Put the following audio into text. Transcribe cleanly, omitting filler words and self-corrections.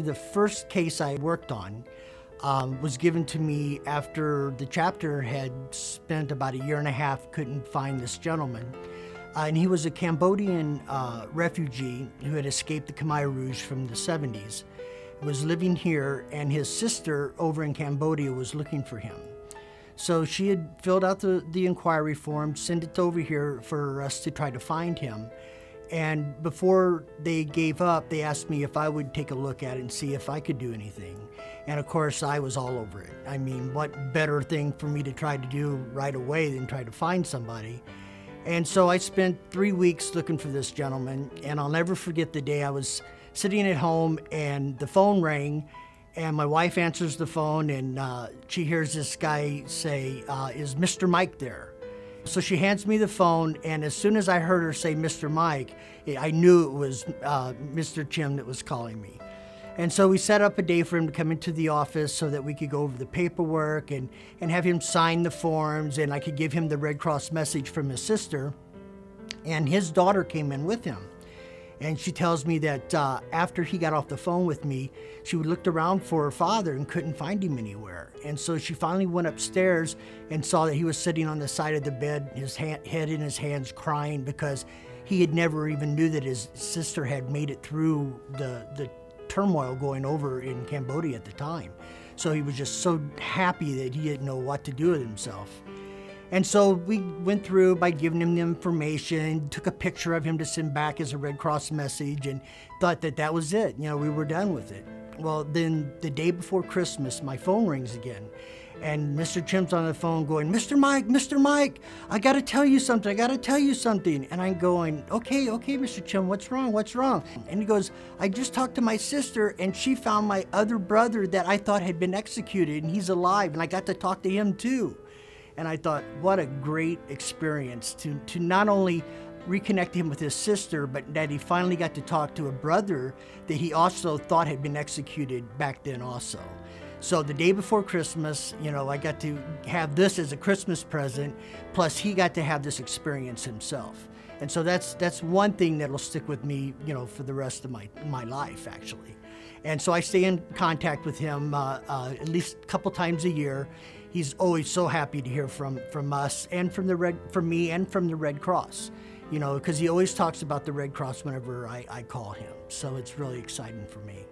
The first case I worked on was given to me after the chapter had spent about 1.5 years, couldn't find this gentleman. And he was a Cambodian refugee who had escaped the Khmer Rouge from the 70s, was living here, and his sister over in Cambodia was looking for him. So she had filled out the inquiry form, sent it over here for us to try to find him. And before they gave up, they asked me if I would take a look at it and see if I could do anything. And of course, I was all over it. I mean, what better thing for me to try to do right away than try to find somebody? And so I spent 3 weeks looking for this gentleman, and I'll never forget the day I was sitting at home and the phone rang, and my wife answers the phone, and she hears this guy say, "Is Mr. Mike there?" So she hands me the phone, and as soon as I heard her say Mr. Mike, I knew it was Mr. Chim that was calling me. And so we set up a day for him to come into the office so that we could go over the paperwork and have him sign the forms, and I could give him the Red Cross message from his sister. And his daughter came in with him. And she tells me that after he got off the phone with me, she looked around for her father and couldn't find him anywhere. And so she finally went upstairs and saw that he was sitting on the side of the bed, his head in his hands, crying because he had never even knew that his sister had made it through the turmoil going over in Cambodia at the time. So he was just so happy that he didn't know what to do with himself. And so we went through by giving him the information, took a picture of him to send back as a Red Cross message, and thought that that was it. You know, we were done with it. Well, then the day before Christmas, my phone rings again. And Mr. Chim's on the phone going, Mr. Mike, I gotta tell you something. And I'm going, okay, Mr. Chim, what's wrong? And he goes, I just talked to my sister, and she found my other brother that I thought had been executed, and he's alive, and I got to talk to him too. And I thought, what a great experience to not only reconnect him with his sister, but that he finally got to talk to a brother that he also thought had been executed back then also. So the day before Christmas, you know, I got to have this as a Christmas present, plus he got to have this experience himself. And so that's one thing that'll stick with me, you know, for the rest of my life, actually. And so I stay in contact with him at least a couple times a year. He's always so happy to hear from us and from me and from the Red Cross, you know, because he always talks about the Red Cross whenever I call him. So it's really exciting for me.